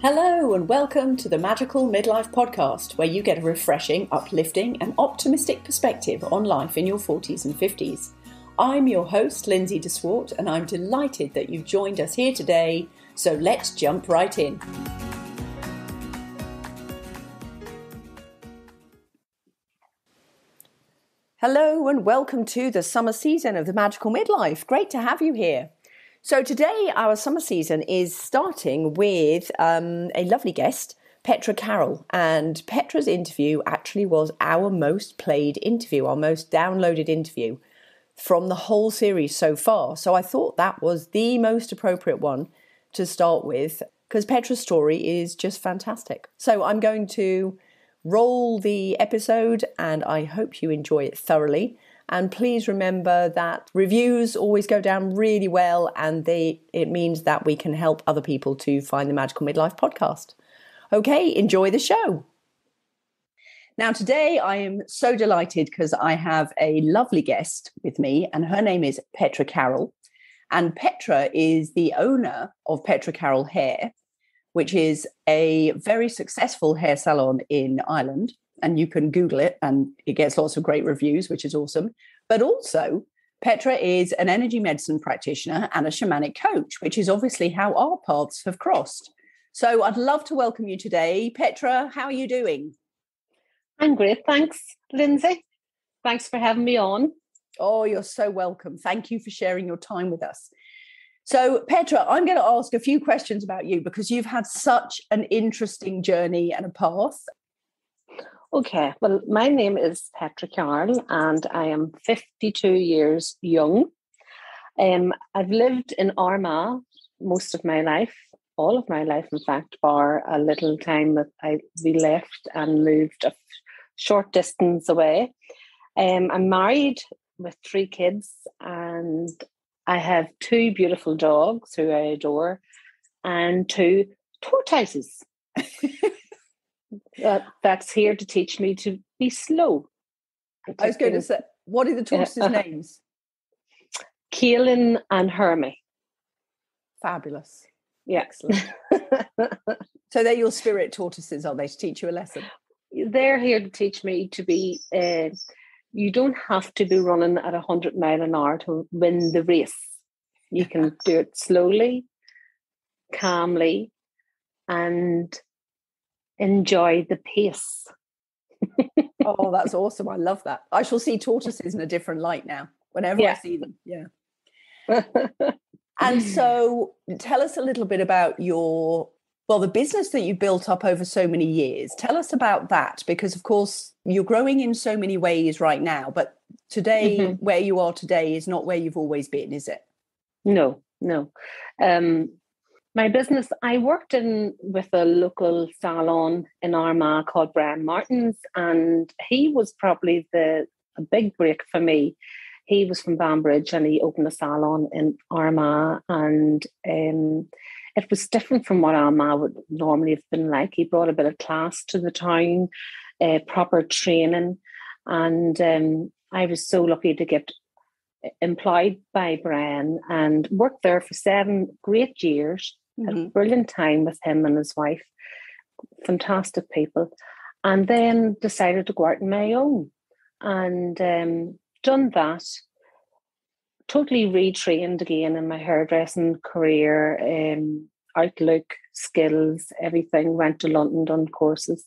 Hello and welcome to the Magical Midlife Podcast, where you get a refreshing, uplifting and optimistic perspective on life in your 40s and 50s. I'm your host, Lindsay de Swart, and I'm delighted that you've joined us here today, so let's jump right in. Hello and welcome to the summer season of the Magical Midlife. Great to have you here. So today our summer season is starting with a lovely guest, Petra Carroll. And Petra's interview actually was our most played interview, our most downloaded interview from the whole series so far. So I thought that was the most appropriate one to start with because Petra's story is just fantastic. So I'm going to roll the episode and I hope you enjoy it thoroughly. And please remember that reviews always go down really well and it means that we can help other people to find the Magical Midlife podcast. Okay, enjoy the show. Now today I am so delighted because I have a lovely guest with me and her name is Petra Carroll. And Petra is the owner of Petra Carroll Hair, which is a very successful hair salon in Ireland. And you can Google it and it gets lots of great reviews, which is awesome. But also, Petra is an energy medicine practitioner and a shamanic coach, which is obviously how our paths have crossed. So I'd love to welcome you today. Petra, how are you doing? I'm great. Thanks, Lindsay. Thanks for having me on. Oh, you're so welcome. Thank you for sharing your time with us. So, Petra, I'm going to ask a few questions about you because you've had such an interesting journey and a path. Okay, well, my name is Petra Carroll and I am 52 years young. I've lived in Armagh most of my life, all of my life, in fact, bar a little time that we left and moved a short distance away. I'm married with 3 kids and I have 2 beautiful dogs who I adore and 2 tortoises. That's here to teach me to be slow. I was going to say, what are the tortoises' names? Keelan and Hermie. Fabulous. Yeah. Excellent. So they're your spirit tortoises, are they, to teach you a lesson? They're here to teach me to be, you don't have to be running at 100 miles an hour to win the race. You can do it slowly, calmly, and enjoy the pace. Oh, that's awesome. I love that. I shall see tortoises in a different light now, whenever I see them. Yeah. And so tell us a little bit about the business that you built up over so many years. Tell us about that, because of course you're growing in so many ways right now, but today, where you are today is not where you've always been, is it? No. My business, I worked with a local salon in Armagh called Brian Martin's, and he was probably a big break for me. He was from Banbridge and he opened a salon in Armagh, and it was different from what Armagh would normally have been like. He brought a bit of class to the town, proper training, and I was so lucky to get employed by Brian and worked there for 7 great years. Had a brilliant time with him and his wife, fantastic people, and then decided to go out on my own and done that, totally retrained again in my hairdressing career, outlook, skills, everything. Went to London, done courses,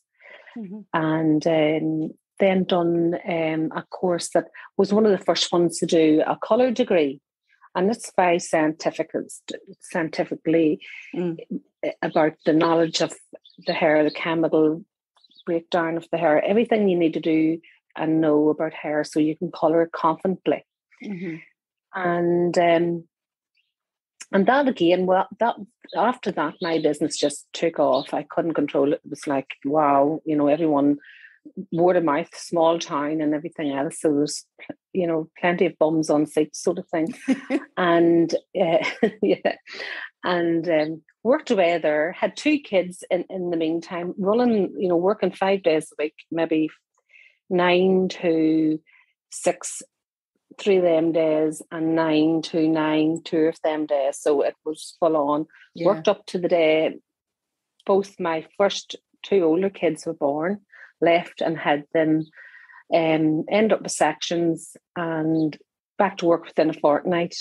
and then done a course that was one of the first ones to do a colour degree. And it's very scientifically about the knowledge of the hair, the chemical breakdown of the hair, everything you need to do and know about hair so you can colour it confidently. And that again, after that, my business just took off. I couldn't control it. It was like, wow, everyone, word of mouth, small town and everything else. So there's, plenty of bums on seats sort of thing. And worked away there, had 2 kids in the meantime, running, working 5 days a week, maybe 9 to 6, 3 of them days, and 9 to 9, 2 of them days. So it was full on. Yeah. Worked up to the day both my first two older kids were born, left and had them end up with sections and back to work within a fortnight.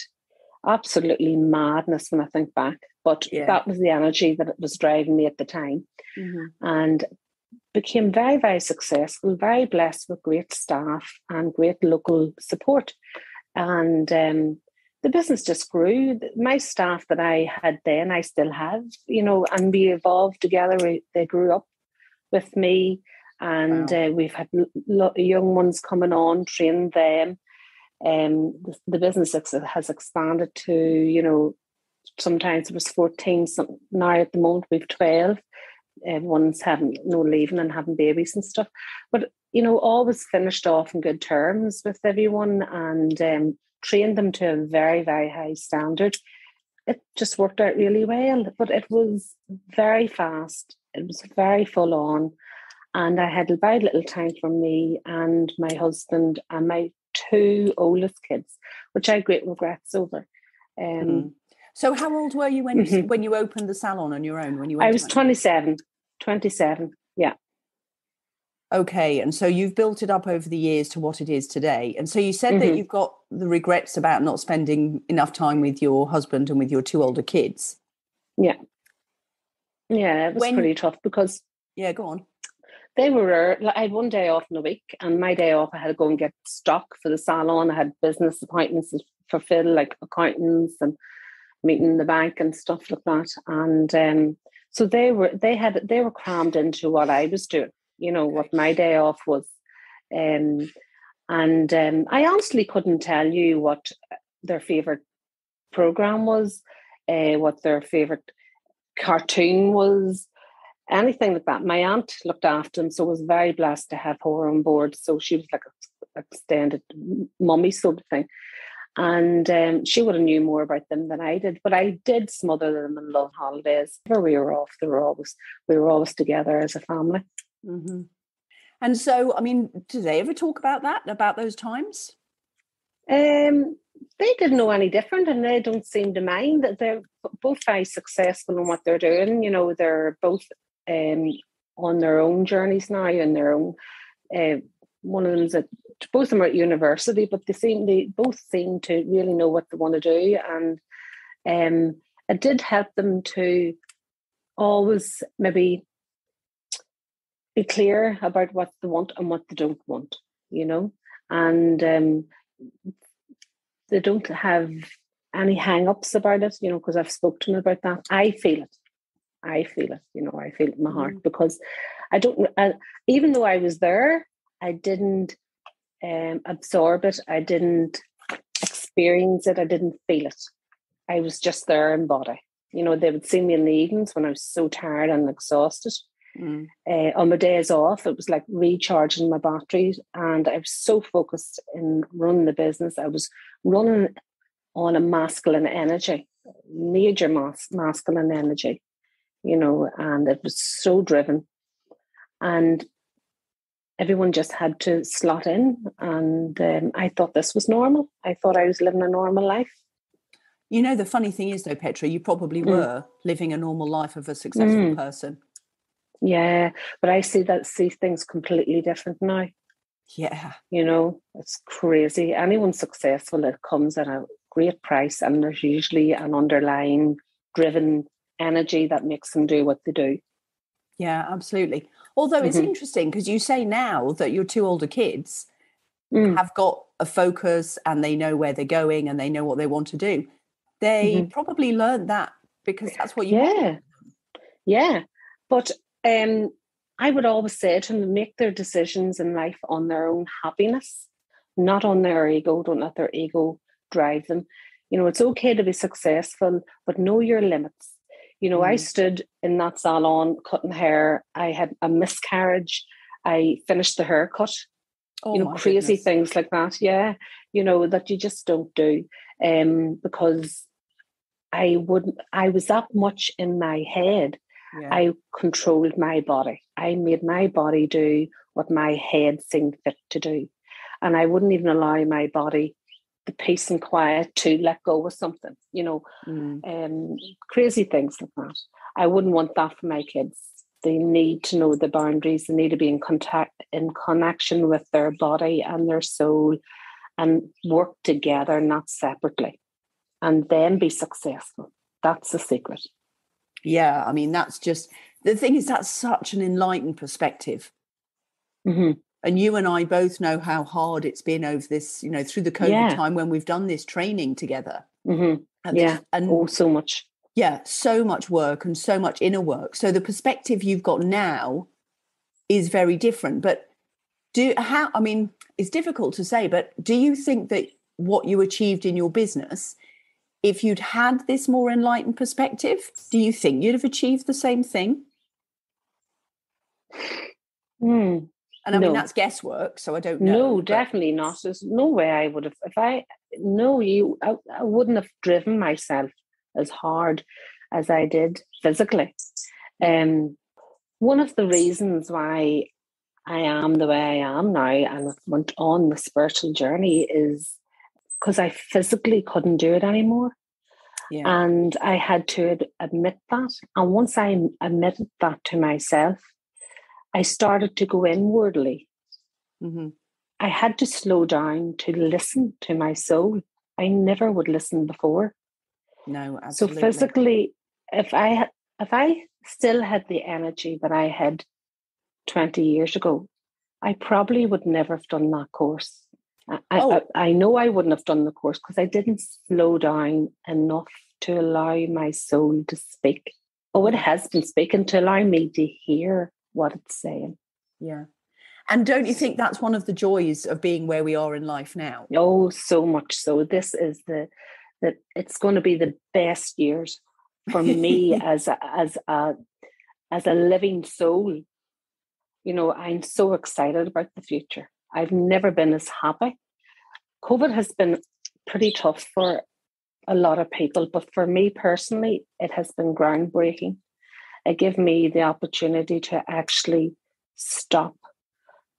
Absolutely madness when I think back. But that was the energy that it was driving me at the time. And became very, very successful, very blessed with great staff and great local support. And the business just grew. My staff that I had then, I still have, and we evolved together. They grew up with me, and we've had young ones coming on, trained them. The business has expanded to, sometimes it was 14, now at the moment we've 12. Everyone's having leaving and having babies and stuff. But, always finished off in good terms with everyone and trained them to a very, very high standard. It just worked out really well, but it was very fast. It was very full on. And I had very little time for me and my husband and my two oldest kids, which I had great regrets over. So how old were you when you opened the salon on your own? I was 27, yeah. Okay, and so you've built it up over the years to what it is today. And so you said that you've got the regrets about not spending enough time with your husband and with your two older kids. Yeah. Yeah, it was pretty tough because... Yeah, go on. They were, I had one day off in a week, and my day off I had to go and get stock for the salon. I had business appointments to fulfill, like accountants and meeting in the bank and stuff like that. And so they were crammed into what I was doing, what my day off was. I honestly couldn't tell you what their favourite programme was, what their favourite cartoon was, anything like that. My aunt looked after them, so I was very blessed to have her on board. So she was like an extended mummy sort of thing. And she would have knew more about them than I did. But I did smother them in long holidays. Whenever we were off, we were always together as a family. And so, I mean, did they ever talk about those times? They didn't know any different, and they don't seem to mind. That they're both very successful in what they're doing. They're both on their own journeys now, and their own. One of them's both of them are at university, but they both seem to really know what they want to do, and it did help them to always maybe be clear about what they want and what they don't want, and they don't have any hang-ups about it, because I've spoken to them about that. I feel it, I feel it in my heart, because even though I was there, I didn't absorb it. I didn't experience it. I didn't feel it. I was just there in body. They would see me in the evenings when I was so tired and exhausted. On my days off, it was like recharging my batteries, and I was so focused in running the business. I was running on a masculine energy, major masculine energy, and it was so driven. And everyone just had to slot in, and I thought this was normal. I thought I was living a normal life. The funny thing is, though, Petra, you probably were living a normal life of a successful person. Yeah, but I see things completely different now. Yeah. It's crazy. Anyone successful, it comes at a great price, and there's usually an underlying driven energy that makes them do what they do. Yeah, absolutely. Although it's interesting because you say now that your two older kids have got a focus and they know where they're going and they know what they want to do. They probably learned that because that's what you want. Yeah. But I would always say to them, make their decisions in life on their own happiness, not on their ego. Don't let their ego drive them. It's okay to be successful, but know your limits. I stood in that salon cutting hair. I had a miscarriage. I finished the haircut. Crazy things like that. Yeah. That you just don't do. Because I was that much in my head. Yeah. I controlled my body. I made my body do what my head seemed fit to do. And I wouldn't even allow my body the peace and quiet to let go of something, crazy things like that. I wouldn't want that for my kids. They need to know the boundaries. They need to be in connection with their body and their soul, and work together, not separately, and then be successful. That's the secret. Yeah, I mean, that's just, the thing is, that's such an enlightened perspective. Mm-hmm. And you and I both know how hard it's been over this, through the COVID time when we've done this training together. Mm-hmm. And so much. Yeah, so much work and so much inner work. So the perspective you've got now is very different. But it's difficult to say, but do you think that what you achieved in your business, if you'd had this more enlightened perspective, do you think you'd have achieved the same thing? And I mean, that's guesswork, so I don't know. No, definitely not. There's no way I would have. I wouldn't have driven myself as hard as I did physically. One of the reasons why I am the way I am now and went on the spiritual journey is because I physically couldn't do it anymore. Yeah. And I had to admit that. And once I admitted that to myself, I started to go inwardly. Mm-hmm. I had to slow down to listen to my soul. I never would listen before. No, absolutely. So physically, if I still had the energy that I had 20 years ago, I probably would never have done that course. I know I wouldn't have done the course because I didn't slow down enough to allow my soul to speak. Oh, it has been speaking, to allow me to hear what it's saying. Yeah. And don't you think that's one of the joys of being where we are in life now? Oh, so much so. This is it's going to be the best years for me as a living soul. I'm so excited about the future. I've never been as happy. COVID has been pretty tough for a lot of people, but for me personally, it has been groundbreaking. It gave me the opportunity to actually stop,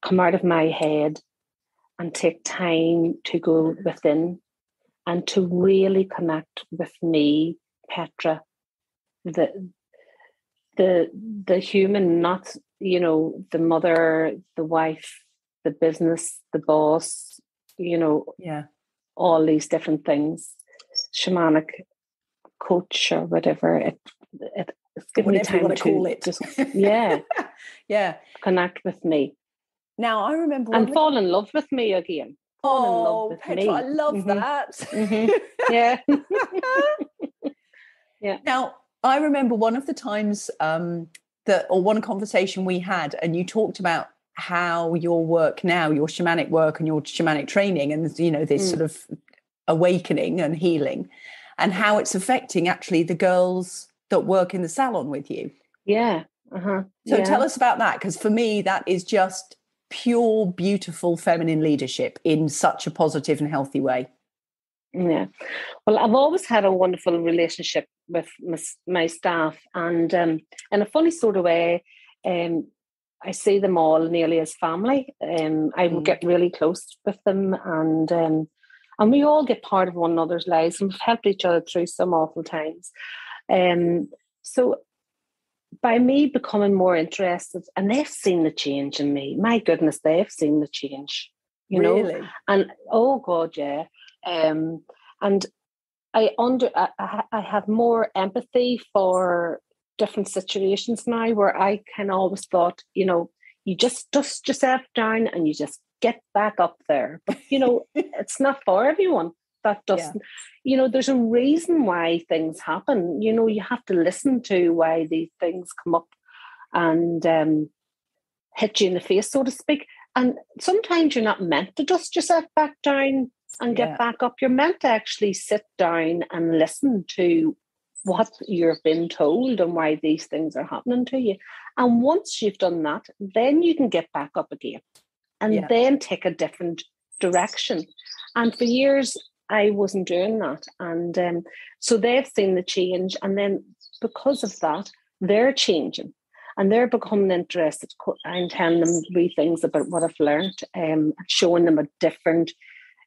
come out of my head, and take time to go within and to really connect with me, Petra, the human, not, the mother, the wife, the business, the boss, all these different things, shamanic coach or whatever. It's given me time to call it. Just, connect with me. Now, I remember... And fall in love with me again. Fall in love with Petra, me. I love that. Mm-hmm. Yeah. Yeah. Now, I remember one of the times one conversation we had, and you talked about how your work now, your shamanic work and your shamanic training and, this sort of awakening and healing, and how it's affecting actually the girls that work in the salon with you. Yeah. So tell us about that, because for me, that is just pure, beautiful feminine leadership in such a positive and healthy way. Yeah. Well, I've always had a wonderful relationship with my staff, and in a funny sort of way, I see them all nearly as family. I will get really close with them, and we all get part of one another's lives, and we've helped each other through some awful times. So by me becoming more interested, and they've seen the change in me. My goodness, they've seen the change. Really? And oh God, yeah. And I have more empathy for different situations now, where I can always thought, you just dust yourself down and you just get back up there. But it's not for everyone. That doesn't, there's a reason why things happen. You have to listen to why these things come up and hit you in the face, so to speak. And sometimes you're not meant to dust yourself back down and get back up. You're meant to actually sit down and listen to what you've been told and why these things are happening to you. And once you've done that, then you can get back up again and then take a different direction. And for years, I wasn't doing that. And so they've seen the change. And then because of that, they're changing. And they're becoming interested. I'm telling them wee things about what I've learned, showing them a different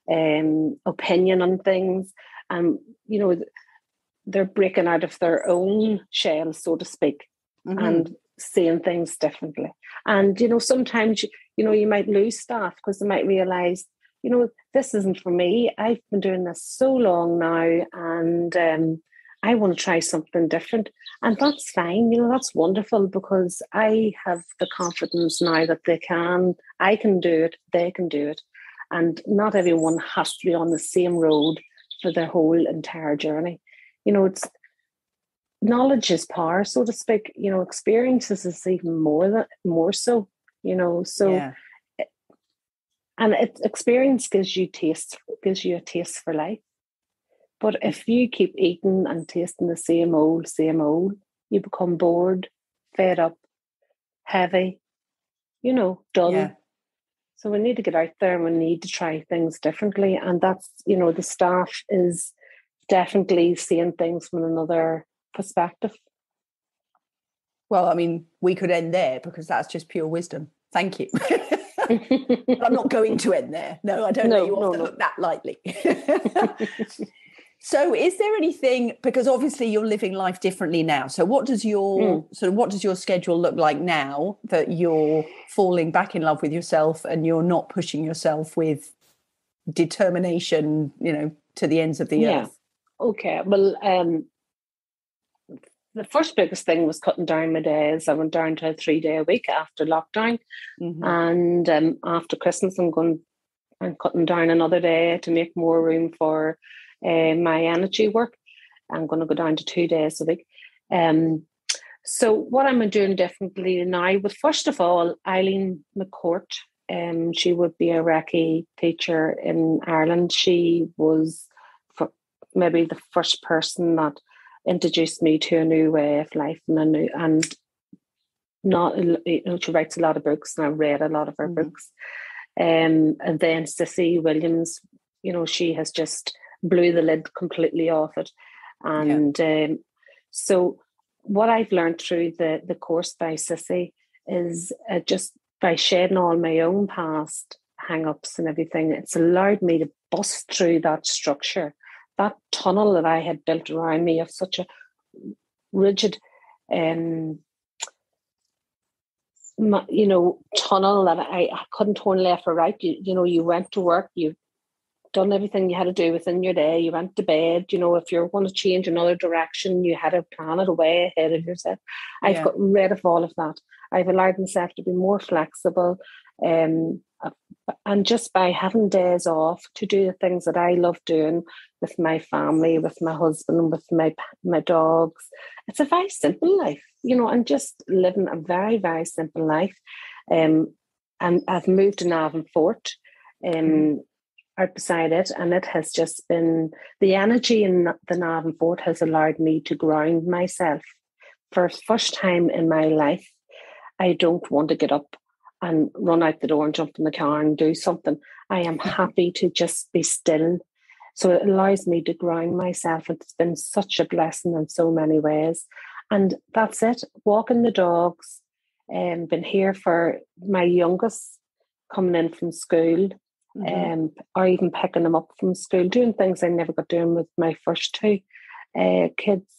opinion on things. And, they're breaking out of their own shell, so to speak, and seeing things differently. And, sometimes, you might lose staff because they might realise, this isn't for me. I've been doing this so long now, and I want to try something different. And that's fine. That's wonderful, because I have the confidence now that I can do it, they can do it. And not everyone has to be on the same road for their whole entire journey. It's knowledge is power, so to speak. Experiences is even more so. So, and experience gives you a taste for life. But if you keep eating and tasting the same old, you become bored, fed up, heavy, dull. Yeah. So we need to get out there and we need to try things differently. And that's, the staff is definitely seeing things from another perspective. Well, I mean, we could end there because that's just pure wisdom. Thank you. But I'm not going to end there. No, I don't let you off the hook that lightly. So is there anything, because obviously you're living life differently now. So what does your schedule look like now that you're falling back in love with yourself and you're not pushing yourself with determination, to the ends of the earth? Okay. Well, the first biggest thing was cutting down my days. I went down to a 3-day a week after lockdown. And after Christmas, I'm cutting down another day to make more room for my energy work. I'm going to go down to 2 days a week. So what I'm doing differently now, but first of all, Eileen McCourt, she would be a Reiki teacher in Ireland. She was maybe the first person that introduced me to a new way of life and she writes a lot of books, and I've read a lot of her books. And then Cissy Williams, she has just blew the lid completely off it. And so what I've learned through the course by Cissy is just by shedding all my own past hang-ups and everything, it's allowed me to bust through that structure, that tunnel that I had built around me of such a rigid tunnel that I couldn't turn left or right. You went to work, you done everything you had to do within your day, you went to bed. If you're going to change another direction, you had to plan it way ahead of yourself. I've got rid of all of that. I've allowed myself to be more flexible, and just by having days off to do the things that I love doing with my family, with my husband, with my dogs. It's a very simple life, and just living a very, very simple life. And I've moved to Navanfort, out beside it, and it has just been, the energy in the Navanfort has allowed me to ground myself. For the first time in my life, I don't want to get up and run out the door and jump in the car and do something. I am happy to just be still. So it allows me to ground myself. It's been such a blessing in so many ways. And that's it. Walking the dogs, been here for my youngest coming in from school, or even picking them up from school, doing things I never got doing with my first two kids.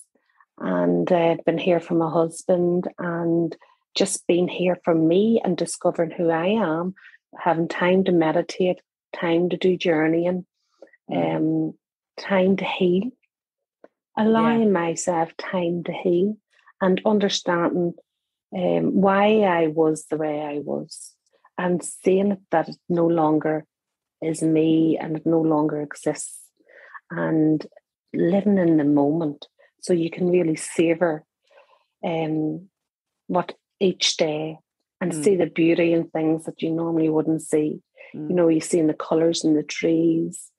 And been here for my husband, and just being here for me and discovering who I am, having time to meditate, time to do journeying, time to heal, allowing myself time to heal, and understanding why I was the way I was, and seeing that it no longer is me and it no longer exists, and living in the moment so you can really savor what each day, and see the beauty in things that you normally wouldn't see. You see in the colours in the trees,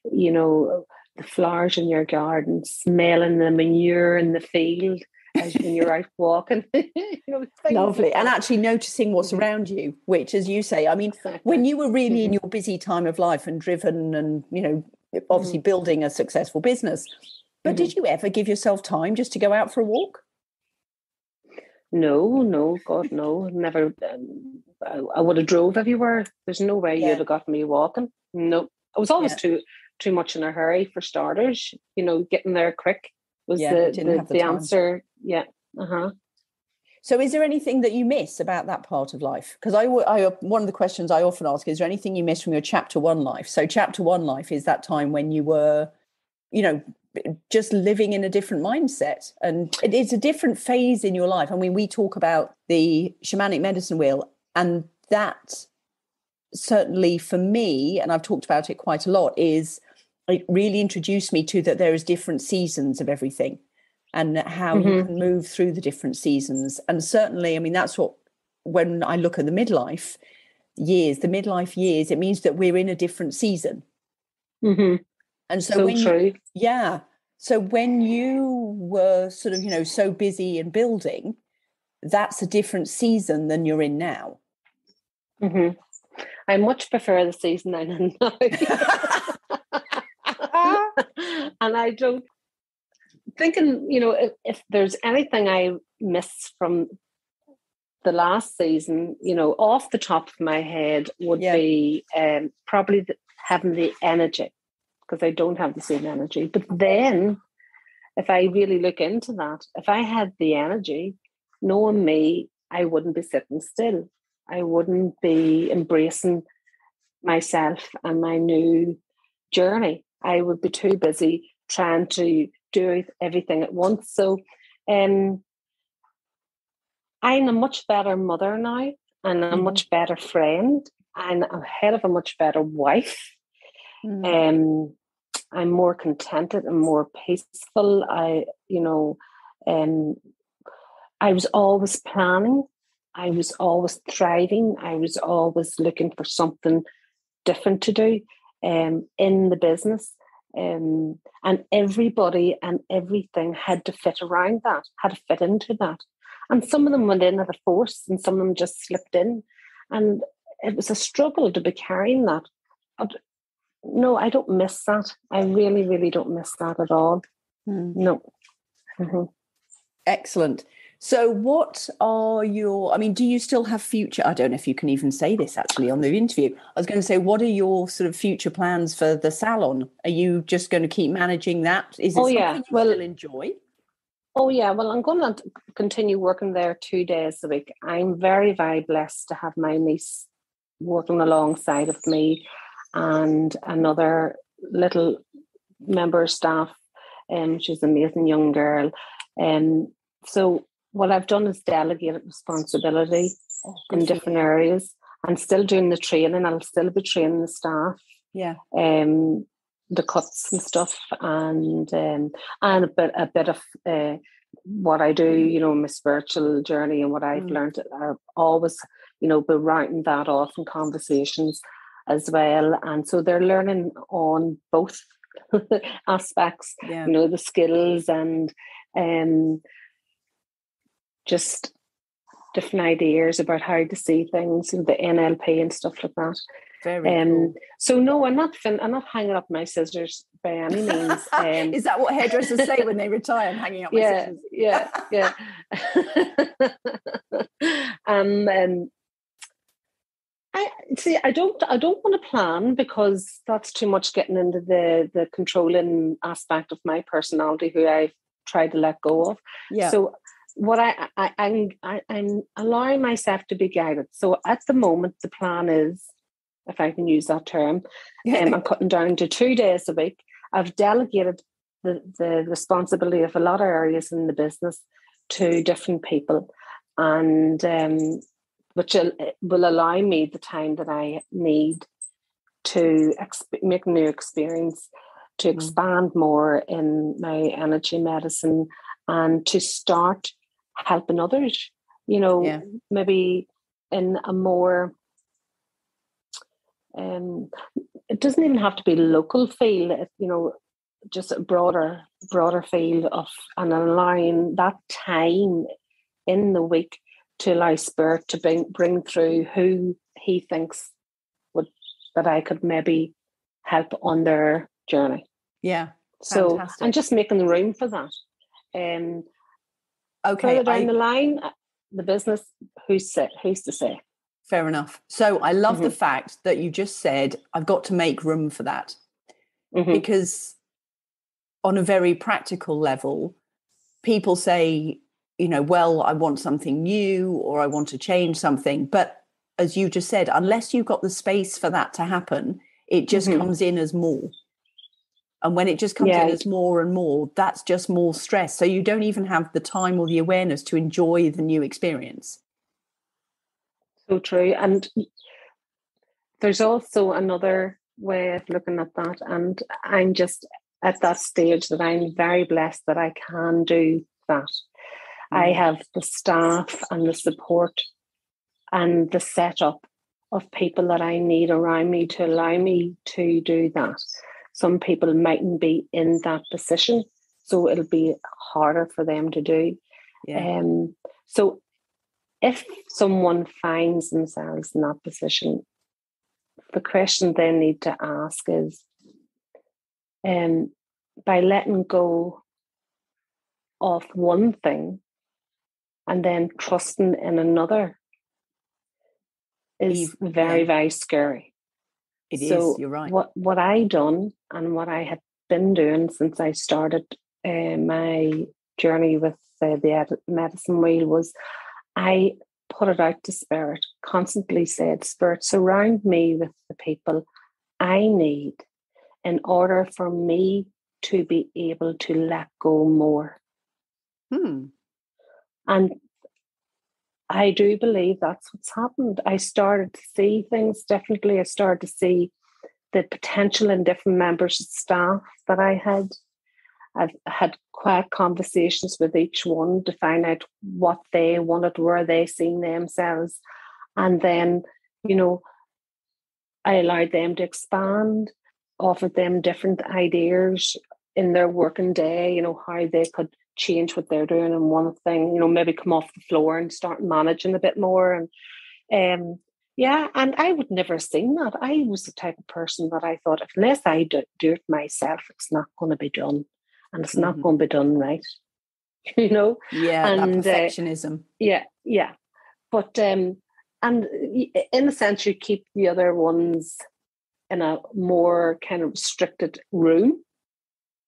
the flowers in your garden, smelling the manure in the field as when you're out walking. Lovely. And actually noticing what's around you, which, as you say, I mean, when you were really in your busy time of life and driven and, obviously building a successful business, but did you ever give yourself time just to go out for a walk? No, God, no. Never. I would have drove everywhere. There's no way you'd have got me walking. Nope. I was always Yeah. too much in a hurry for starters. Getting there quick was didn't have the time. answer. Yeah. Uh-huh. So is there anything that you miss about that part of life? Because I one of the questions I often ask is there anything you miss from your chapter 1 life? So chapter 1 life is that time when you were, just living in a different mindset, and it is a different phase in your life. I mean, we talk about the shamanic medicine wheel, and that certainly for me, and I've talked about it quite a lot, is it really introduced me to that there is different seasons of everything, and how you can move through the different seasons. And certainly, I mean, that's what, when I look at the midlife years, it means that we're in a different season. Mm-hmm. And so, true. So when you were sort of, so busy and building, that's a different season than you're in now. Mm-hmm. I much prefer the season I'm in now. And I don't, thinking, if there's anything I miss from the last season, off the top of my head would be probably having the energy, because I don't have the same energy. But then, if I really look into that, if I had the energy, knowing me, I wouldn't be sitting still. I wouldn't be embracing myself and my new journey. I would be too busy trying to do everything at once. So I'm a much better mother now, and a much better friend, and I'm ahead of a much better wife. I'm more contented and more peaceful. I was always planning. I was always thriving. I was always looking for something different to do in the business. And everybody and everything had to fit around that, had to fit into that. And some of them went in at a force, and some of them just slipped in. And it was a struggle to be carrying that. But no, I don't miss that. I really, really don't miss that at all. No. Mm-hmm. Excellent. So what are do you still have future, I don't know if you can even say this actually on the interview. I was going to say, what are your sort of future plans for the salon? Are you just going to keep managing that? Is it something you still enjoy? Oh, yeah. Well, I'm going to continue working there 2 days a week. I'm very, very blessed to have my niece working alongside of me, and another little member of staff. She's an amazing young girl. So what I've done is delegated responsibility in different areas. I'm still doing the training. I'll still be training the staff. Yeah. The cuts and stuff, and a bit of what I do, my spiritual journey and what I've learned. I've always, be writing that off in conversations as well. And so they're learning on both aspects, the skills and just different ideas about how to see things, the NLP and stuff like that. Very cool. So no, I'm not hanging up my scissors by any means. Is that what hairdressers say when they retire? I'm hanging up my scissors. Yeah. I don't want to plan, because that's too much getting into the controlling aspect of my personality, who I've tried to let go of. Yeah. So what I'm allowing myself to be guided. So at the moment, the plan is, if I can use that term, I'm cutting down to 2 days a week. I've delegated the responsibility of a lot of areas in the business to different people, and which will allow me the time that I need to make a new experience, to expand more in my energy medicine, and to start helping others, maybe in a more, it doesn't even have to be local field, just a broader field of, and allowing that time in the week to allow Spirit to bring through who he thinks that I could maybe help on their journey. Yeah. So fantastic. I'm just making room for that. Okay. Further down the line, the business, who's to say? Fair enough. So I love the Mm-hmm. fact that you just said, I've got to make room for that. Mm-hmm. Because on a very practical level, people say, well, I want something new or I want to change something. But as you just said, unless you've got the space for that to happen, it just Mm-hmm. comes in as more. And when it just comes in Yeah, as more and more, that's just more stress. So you don't even have the time or the awareness to enjoy the new experience. so true. And there's also another way of looking at that. And I'm just at that stage that I'm very blessed that I can do that. I have the staff and the support and the setup of people that I need around me to allow me to do that. Some people mightn't be in that position, so it'll be harder for them to do. Yeah. So if someone finds themselves in that position, the question they need to ask is, by letting go of one thing and then trusting in another is very, very scary. It So is, you're right. What I done and what I had been doing since I started my journey with the medicine wheel was I put it out to Spirit, constantly said, Spirit, surround me with the people I need in order for me to be able to let go more. And I do believe that's what's happened. I started to see things differently. I started to see the potential in different members of staff that I had. I've had quiet conversations with each one to find out what they wanted, where they seen themselves. And then, I allowed them to expand, offered them different ideas in their working day, how they could change what they're doing in one thing, maybe come off the floor and start managing a bit more. And and I would never have seen that. I was the type of person that I thought, unless I do it myself, it's not going to be done. And it's not going to be done right, Yeah, and that perfectionism. Yeah. But, and in a sense, you keep the other ones in a more kind of restricted room.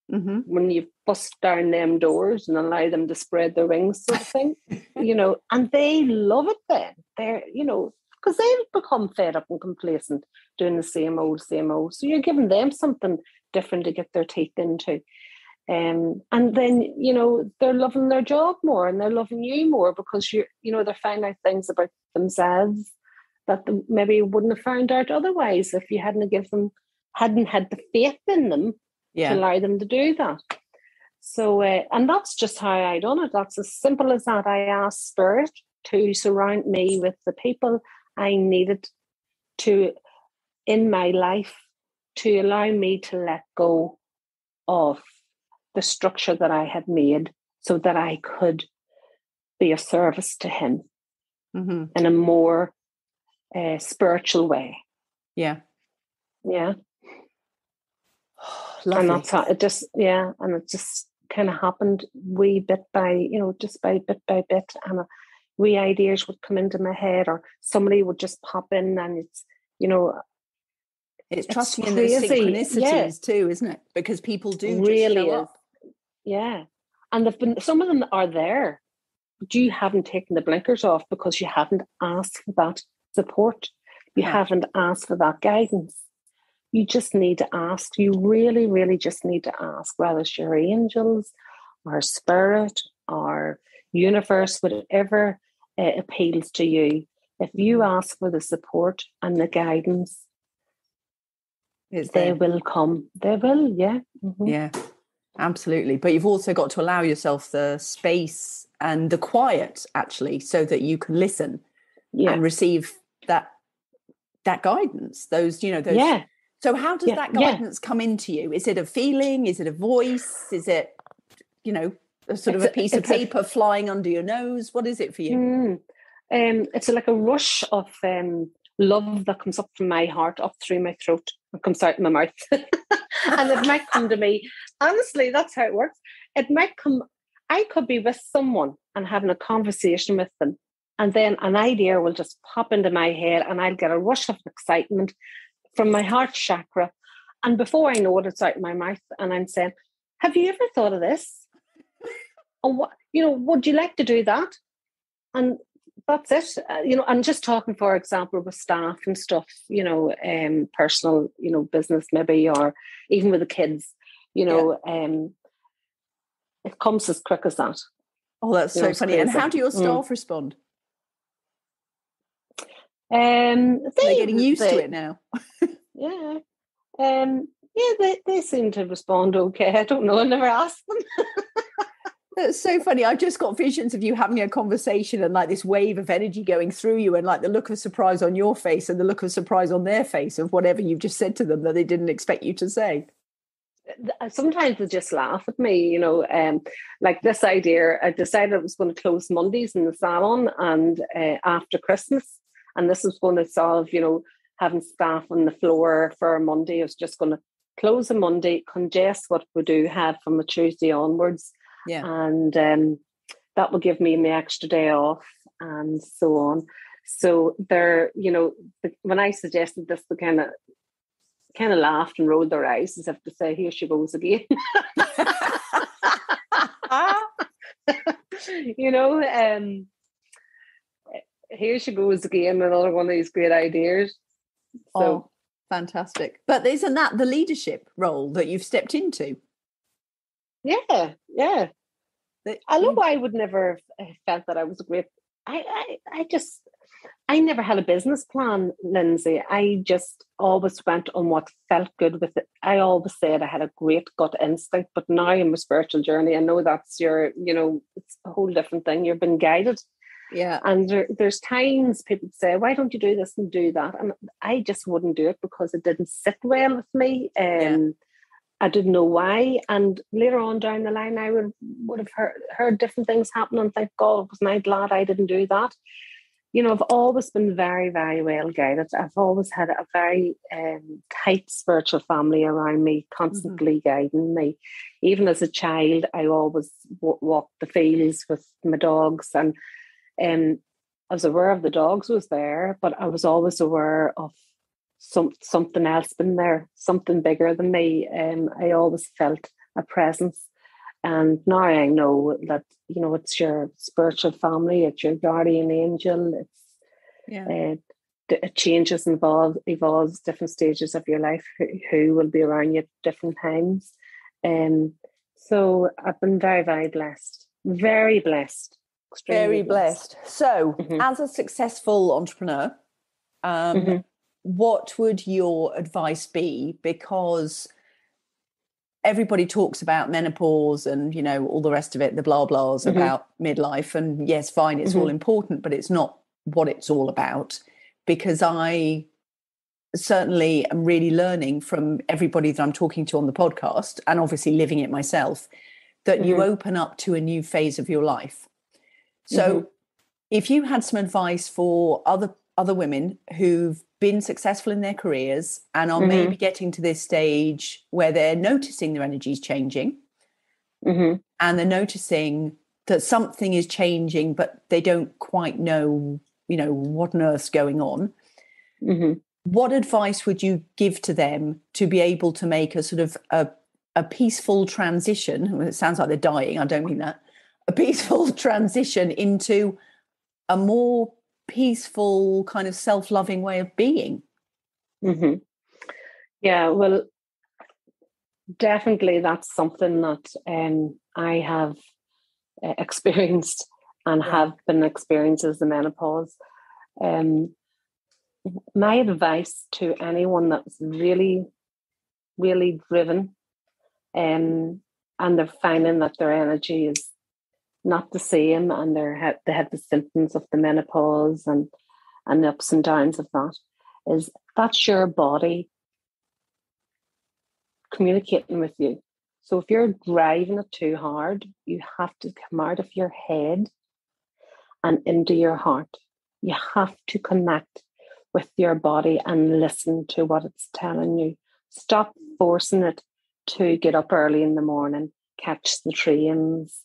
When you bust down them doors and allow them to spread their wings, sort of thing, and they love it then. They're, because they've become fed up and complacent doing the same old. So you're giving them something different to get their teeth into. And then, they're loving their job more and they're loving you more because they're finding out things about themselves that they maybe wouldn't have found out otherwise if you hadn't had the faith in them to allow them to do that. So, and that's just how I done it. That's as simple as that. I asked Spirit to surround me with the people I needed to in my life to allow me to let go of the structure that I had made so that I could be of service to him in a more spiritual way. Yeah. And that's how it just, and it just kind of happened wee bit by, just by bit. And wee ideas would come into my head or somebody would just pop in and it's trusting in those synchronicities too, isn't it? Because people do really just show up. Yeah. And some of them are there, but you haven't taken the blinkers off because you haven't asked for that support. You haven't asked for that guidance. You just need to ask. You really, really just need to ask, whether it's your angels or spirit or universe, whatever appeals to you. If you ask for the support and the guidance, they will come. They will, yeah. Yeah, absolutely. But you've also got to allow yourself the space and the quiet, actually, so that you can listen and receive that guidance. Those. So how does that guidance come into you? Is it a feeling? Is it a voice? Is it, a sort of a piece of paper flying under your nose? What is it for you? It's like a rush of love that comes up from my heart, up through my throat, and comes out in my mouth. And it might come to me. Honestly, that's how it works. It might come. I could be with someone and having a conversation with them, And then an idea will just pop into my head and I'll get a rush of excitement from my heart chakra. And before I know it, it's out of my mouth and I'm saying, have you ever thought of this? Or what, would you like to do that? And that's it. I'm just talking, for example, with staff and stuff, personal, business maybe, or even with the kids, it comes as quick as that. Oh, that's so funny. Crazy. And how do your staff respond? They're getting used to it now. Yeah. They seem to respond okay. I don't know. I never asked them. That's so funny. I've just got visions of you having a conversation and like this wave of energy going through you and like the look of surprise on your face and the look of surprise on their face of whatever you've just said to them that they didn't expect you to say. Sometimes they just laugh at me, like this idea. I decided I was going to close Mondays in the salon and after Christmas, and this was going to solve, having staff on the floor for a Monday. I was just going to close a Monday, congest what we do have from a Tuesday onwards. Yeah. And that will give me the extra day off and so on. So they're, when I suggested this, they kind of laughed and rolled their eyes as if to say, here she goes again. Here she goes again, another one of these great ideas. So fantastic. But isn't that the leadership role that you've stepped into? Yeah. I know I would never have felt that I was a great. I never had a business plan, Lindsay. I just always went on what felt good with it. I always said I had a great gut instinct, but now in my spiritual journey, I know that's it's a whole different thing. You've been guided. Yeah. And there's times people say, why don't you do this and do that? And I just wouldn't do it because it didn't sit well with me. I didn't know why. And later on down the line, I would have heard different things happen and think, God, wasn't I glad I didn't do that? I've always been very, very well guided. I've always had a very tight spiritual family around me, constantly guiding me. Even as a child, I always walked the fields with my dogs, and I was aware of the dogs was there, but I was always aware of something else been there, something bigger than me. I always felt a presence. And now I know that, it's your spiritual family, it's your guardian angel, it changes and evolves different stages of your life, who will be around you at different times. So I've been very, very blessed. Very blessed. Very blessed. So as a successful entrepreneur, what would your advice be? Because everybody talks about menopause and, all the rest of it, the blah blahs about midlife. And yes, fine, it's all important, but it's not what it's all about. Because I certainly am really learning from everybody that I'm talking to on the podcast, and obviously living it myself, that you open up to a new phase of your life. So if you had some advice for other women who've been successful in their careers and are maybe getting to this stage where they're noticing their energy's changing and they're noticing that something is changing, but they don't quite know, what on earth's going on. What advice would you give to them to be able to make a sort of a peaceful transition? It sounds like they're dying. I don't mean that. A peaceful transition into a more peaceful kind of self-loving way of being. Yeah, well, definitely that's something that I have experienced and have been experiencing as the menopause. My advice to anyone that's really, really driven and they're finding that their energy is not the same, and they have the symptoms of the menopause and the ups and downs of that, is that's your body communicating with you. So if you're driving it too hard, you have to come out of your head and into your heart. You have to connect with your body and listen to what it's telling you. Stop forcing it to get up early in the morning, catch the trains,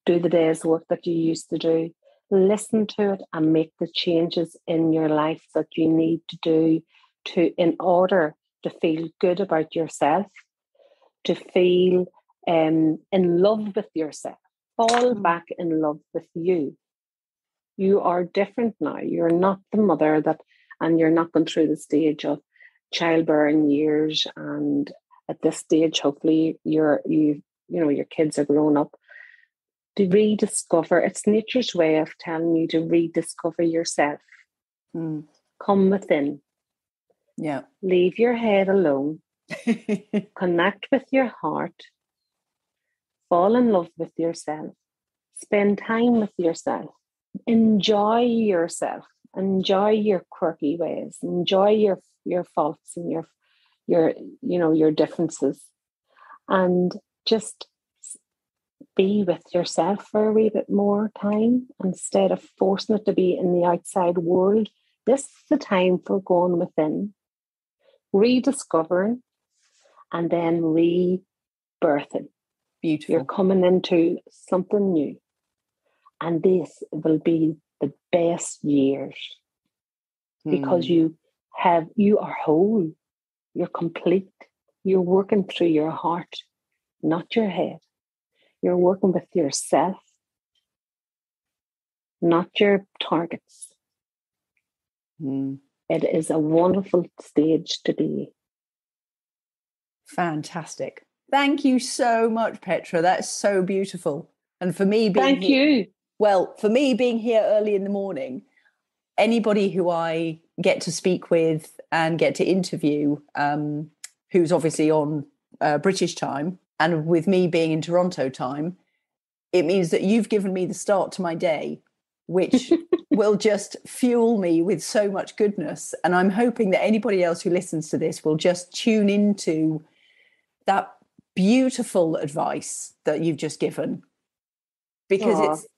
do the day's work that you used to do. Listen to it and make the changes in your life that you need to do in order to feel good about yourself, to feel in love with yourself. Fall back in love with you. You are different now. You're not the mother and you're not going through the stage of childbearing years. And at this stage, hopefully, your kids are grown up. To rediscover, it's nature's way of telling you to rediscover yourself. Come within. Yeah. Leave your head alone. Connect with your heart. Fall in love with yourself. Spend time with yourself. Enjoy yourself. Enjoy your quirky ways. Enjoy your faults and your differences. And just be with yourself for a wee bit more time instead of forcing it to be in the outside world. This is the time for going within, rediscovering, and then rebirthing. Beautiful. You're coming into something new. And this will be the best years because you are whole, you're complete, you're working through your heart, not your head. You're working with yourself, not your targets. It is a wonderful stage to be. Fantastic. Thank you so much, Petra. That's so beautiful. And for me being for me being here early in the morning, anybody who I get to speak with and get to interview, who's obviously on British time, and with me being in Toronto time, it means that you've given me the start to my day, which will just fuel me with so much goodness. And I'm hoping that anybody else who listens to this will just tune into that beautiful advice that you've just given. Because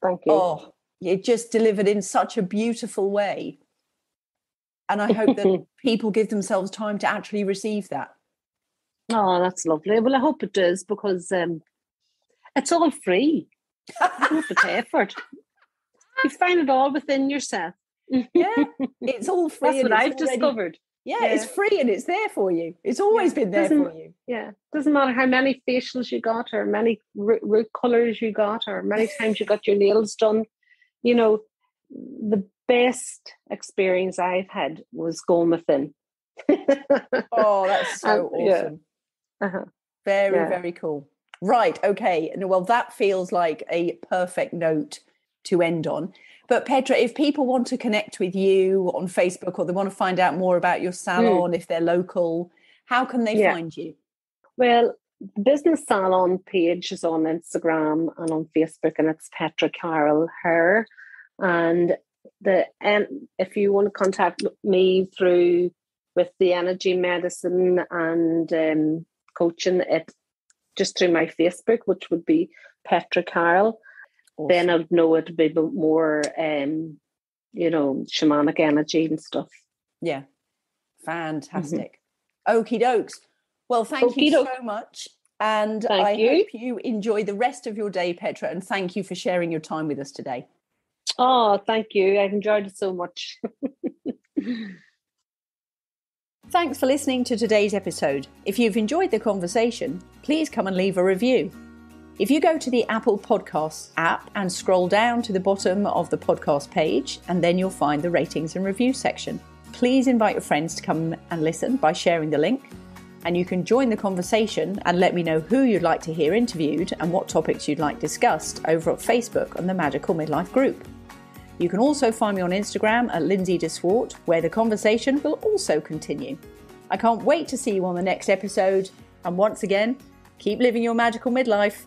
it just delivered in such a beautiful way. And I hope that people give themselves time to actually receive that. Oh, that's lovely. Well, I hope it does, because it's all free. You don't have to pay for it. You find it all within yourself. Yeah, it's all free. That's what I've discovered. Yeah, it's free and it's there for you. It's always been there for you. Yeah, doesn't matter how many facials you got or many root colours you got or many times you got your nails done. You know, the best experience I've had was going within. Oh, that's so awesome. Very, very cool. Right, okay. Well, that feels like a perfect note to end on. But Petra, if people want to connect with you on Facebook or they want to find out more about your salon, if they're local, how can they find you? Well, the business salon page is on Instagram and on Facebook, and it's Petra Carroll Hair. And if you want to contact me with the energy medicine and coaching, it just through my Facebook, which would be Petra Carroll. Awesome. Then I'd know it'd be a bit more, shamanic energy and stuff. Yeah, fantastic. Okie dokes. Well, thank you so much. And I hope you enjoy the rest of your day, Petra, and thank you for sharing your time with us today. Oh, thank you. I've enjoyed it so much. Thanks for listening to today's episode. If you've enjoyed the conversation, please come and leave a review. If you go to the Apple Podcasts app and scroll down to the bottom of the podcast page, and then you'll find the ratings and review section. Please invite your friends to come and listen by sharing the link. And you can join the conversation and let me know who you'd like to hear interviewed and what topics you'd like discussed over at Facebook on the Magical Midlife group. You can also find me on Instagram at Lindsay de Swart, where the conversation will also continue. I can't wait to see you on the next episode. And once again, keep living your magical midlife.